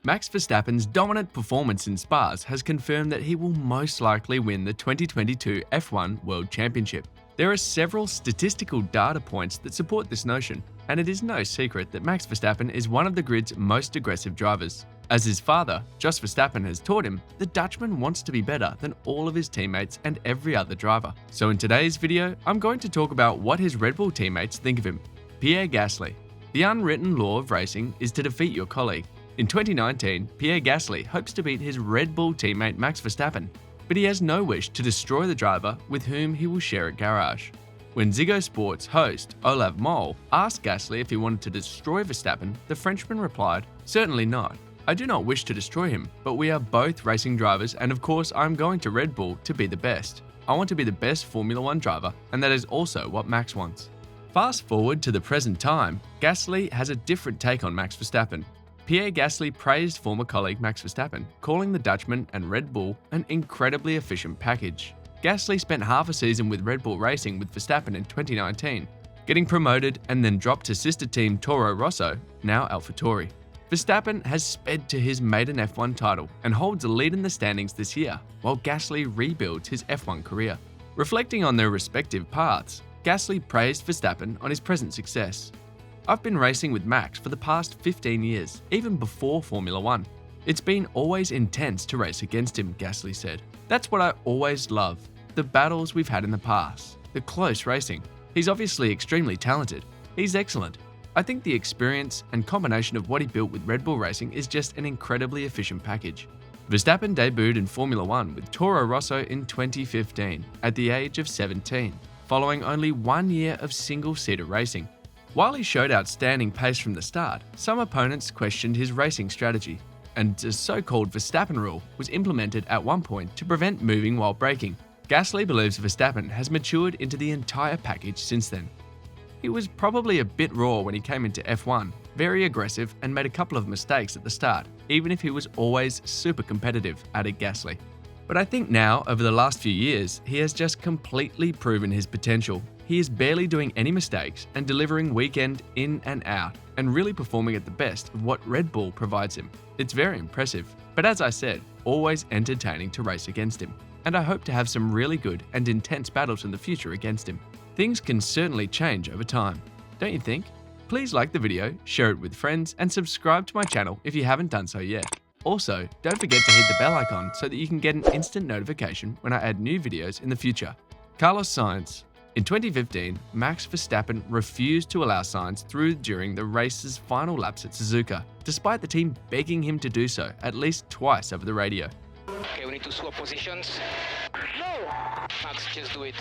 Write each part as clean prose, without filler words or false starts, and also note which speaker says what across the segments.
Speaker 1: Max Verstappen's dominant performance in Spas has confirmed that he will most likely win the 2022 F1 World Championship. There are several statistical data points that support this notion, and it is no secret that Max Verstappen is one of the grid's most aggressive drivers. As his father, Jos Verstappen, has taught him, the Dutchman wants to be better than all of his teammates and every other driver. So in today's video, I'm going to talk about what his Red Bull teammates think of him. Pierre Gasly. The unwritten law of racing is to defeat your colleague. In 2019, Pierre Gasly hopes to beat his Red Bull teammate Max Verstappen, but he has no wish to destroy the driver with whom he will share a garage. When Ziggo Sports host Olaf Mol asked Gasly if he wanted to destroy Verstappen, the Frenchman replied, "Certainly not. I do not wish to destroy him, but we are both racing drivers and of course I'm going to Red Bull to be the best. I want to be the best Formula 1 driver, and that is also what Max wants." Fast forward to the present time, Gasly has a different take on Max Verstappen. Pierre Gasly praised former colleague Max Verstappen, calling the Dutchman and Red Bull an incredibly efficient package. Gasly spent half a season with Red Bull racing with Verstappen in 2019, getting promoted and then dropped to sister team Toro Rosso, now AlphaTauri. Verstappen has sped to his maiden F1 title and holds a lead in the standings this year, while Gasly rebuilds his F1 career. Reflecting on their respective paths, Gasly praised Verstappen on his present success. "I've been racing with Max for the past 15 years, even before Formula 1. It's been always intense to race against him," Gasly said. "That's what I always love, the battles we've had in the past, the close racing. He's obviously extremely talented. He's excellent. I think the experience and combination of what he built with Red Bull Racing is just an incredibly efficient package." Verstappen debuted in Formula 1 with Toro Rosso in 2015 at the age of 17, following only 1 year of single-seater racing. While he showed outstanding pace from the start, some opponents questioned his racing strategy, and a so-called Verstappen rule was implemented at one point to prevent moving while braking. Gasly believes Verstappen has matured into the entire package since then. "He was probably a bit raw when he came into F1, very aggressive and made a couple of mistakes at the start, even if he was always super competitive," added Gasly. "But I think now, over the last few years, he has just completely proven his potential. He is barely doing any mistakes and delivering weekend in and out, and really performing at the best of what Red Bull provides him. It's very impressive, but as I said, always entertaining to race against him. And I hope to have some really good and intense battles in the future against him. Things can certainly change over time, don't you think?" Please like the video, share it with friends, and subscribe to my channel if you haven't done so yet. Also, don't forget to hit the bell icon so that you can get an instant notification when I add new videos in the future. Carlos Sainz. In 2015, Max Verstappen refused to allow Sainz through during the race's final laps at Suzuka, despite the team begging him to do so at least twice over the radio.
Speaker 2: "Okay, we need to swap positions." "No! Max, just do it."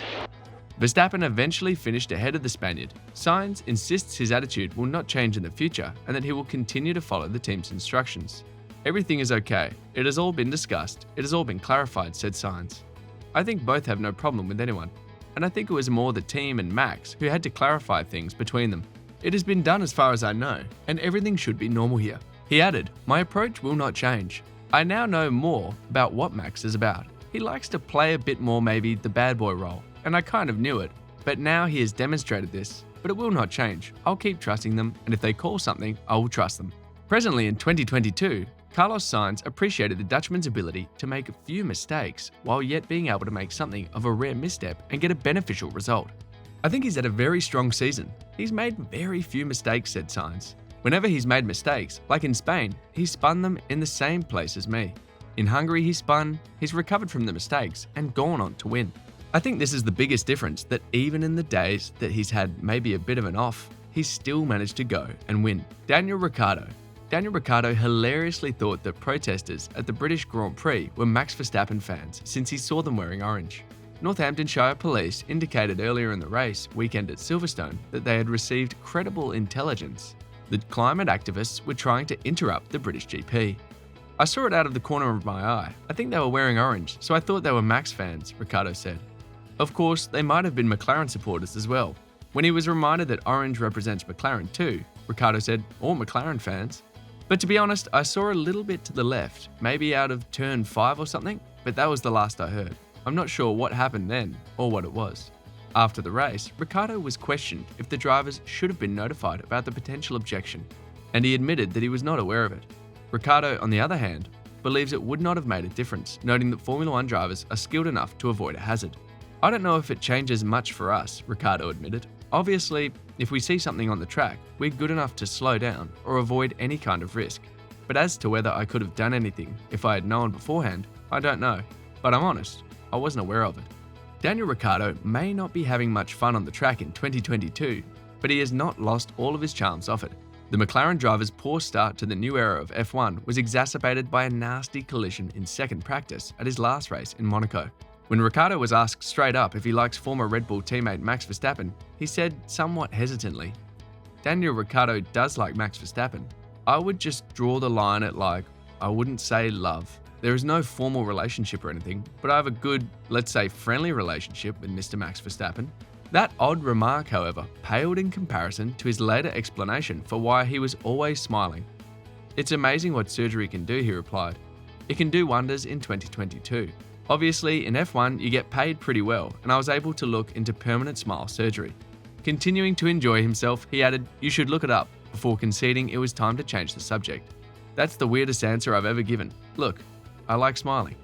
Speaker 1: Verstappen eventually finished ahead of the Spaniard. Sainz insists his attitude will not change in the future and that he will continue to follow the team's instructions. "Everything is okay. It has all been discussed. It has all been clarified," said Sainz. "I think both have no problem with anyone. And I think it was more the team and Max who had to clarify things between them. It has been done as far as I know, and everything should be normal here." He added, "My approach will not change. I now know more about what Max is about. He likes to play a bit more maybe the bad boy role, and I kind of knew it, but now he has demonstrated this, but it will not change. I'll keep trusting them, and if they call something, I will trust them." Presently in 2022, Carlos Sainz appreciated the Dutchman's ability to make a few mistakes while yet being able to make something of a rare misstep and get a beneficial result. "I think he's had a very strong season. He's made very few mistakes," said Sainz. "Whenever he's made mistakes, like in Spain, he spun them in the same place as me. In Hungary he spun, he's recovered from the mistakes and gone on to win. I think this is the biggest difference, that even in the days that he's had maybe a bit of an off, he's still managed to go and win." Daniel Ricciardo hilariously thought that protesters at the British Grand Prix were Max Verstappen fans since he saw them wearing orange. Northamptonshire police indicated earlier in the race weekend at Silverstone that they had received credible intelligence that climate activists were trying to interrupt the British GP. "I saw it out of the corner of my eye. I think they were wearing orange, so I thought they were Max fans," Ricciardo said. Of course, they might have been McLaren supporters as well. When he was reminded that orange represents McLaren too, Ricciardo said, "Or McLaren fans. But to be honest, I saw a little bit to the left, maybe out of turn 5 or something, but that was the last I heard. I'm not sure what happened then or what it was." After the race, Ricciardo was questioned if the drivers should have been notified about the potential objection, and he admitted that he was not aware of it. Ricciardo, on the other hand, believes it would not have made a difference, noting that Formula 1 drivers are skilled enough to avoid a hazard. "I don't know if it changes much for us," Ricciardo admitted. "Obviously, if we see something on the track, we're good enough to slow down or avoid any kind of risk. But as to whether I could have done anything if I had known beforehand, I don't know. But I'm honest, I wasn't aware of it." Daniel Ricciardo may not be having much fun on the track in 2022, but he has not lost all of his charms off it. The McLaren driver's poor start to the new era of F1 was exacerbated by a nasty collision in second practice at his last race in Monaco. When Ricciardo was asked straight up if he likes former Red Bull teammate Max Verstappen, he said somewhat hesitantly, "Daniel Ricciardo does like Max Verstappen. I would just draw the line at I wouldn't say love. There is no formal relationship or anything, but I have a good, let's say friendly relationship with Mr. Max Verstappen." That odd remark, however, paled in comparison to his later explanation for why he was always smiling. "It's amazing what surgery can do," he replied. "It can do wonders in 2022. Obviously, in F1, you get paid pretty well, and I was able to look into permanent smile surgery." Continuing to enjoy himself, he added, "You should look it up," before conceding it was time to change the subject. "That's the weirdest answer I've ever given. Look, I like smiling."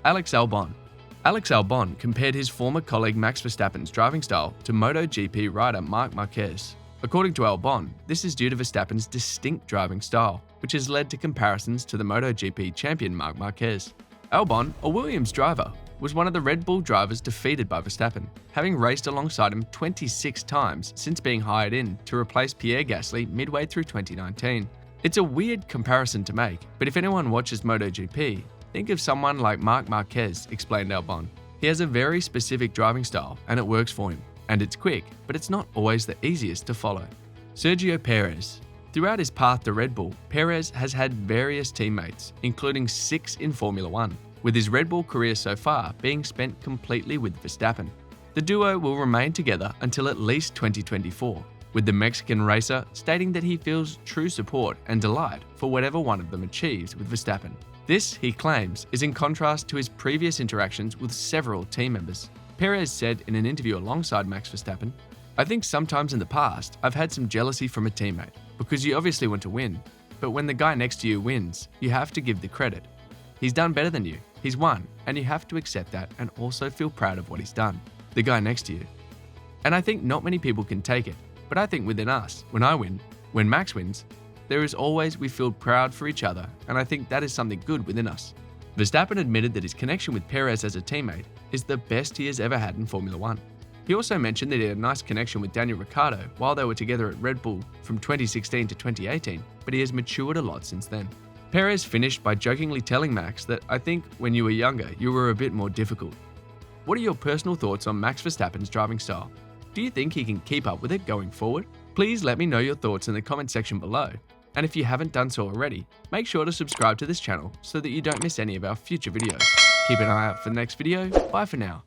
Speaker 1: Alex Albon compared his former colleague Max Verstappen's driving style to MotoGP rider Marc Marquez. According to Albon, this is due to Verstappen's distinct driving style, which has led to comparisons to the MotoGP champion Marc Marquez. Albon, a Williams driver, was one of the Red Bull drivers defeated by Verstappen, having raced alongside him 26 times since being hired in to replace Pierre midway through 2019. It's a weird comparison to make, but if anyone watches MotoGP, think of someone like Marc Marquez, explained Albon. He has a very specific driving style and it works for him. And it's quick, but it's not always the easiest to follow. Sergio Perez. Throughout his path to Red Bull, Perez has had various teammates, including 6 in Formula 1, with his Red Bull career so far being spent completely with Verstappen. The duo will remain together until at least 2024, with the Mexican racer stating that he feels true support and delight for whatever one of them achieves with Verstappen. This, he claims, is in contrast to his previous interactions with several team members. Perez said in an interview alongside Max Verstappen, "I think sometimes in the past, I've had some jealousy from a teammate, because you obviously want to win, but when the guy next to you wins, you have to give the credit. He's done better than you, he's won, and you have to accept that and also feel proud of what he's done, the guy next to you. And I think not many people can take it, but I think within us, when I win, when Max wins, there is always we feel proud for each other, and I think that is something good within us." Verstappen admitted that his connection with Perez as a teammate is the best he has ever had in Formula 1. He also mentioned that he had a nice connection with Daniel Ricciardo while they were together at Red Bull from 2016 to 2018, but he has matured a lot since then. Perez finished by jokingly telling Max that, "I think when you were younger, you were a bit more difficult." What are your personal thoughts on Max Verstappen's driving style? Do you think he can keep up with it going forward? Please let me know your thoughts in the comment section below. And if you haven't done so already, make sure to subscribe to this channel so that you don't miss any of our future videos. Keep an eye out for the next video. Bye for now.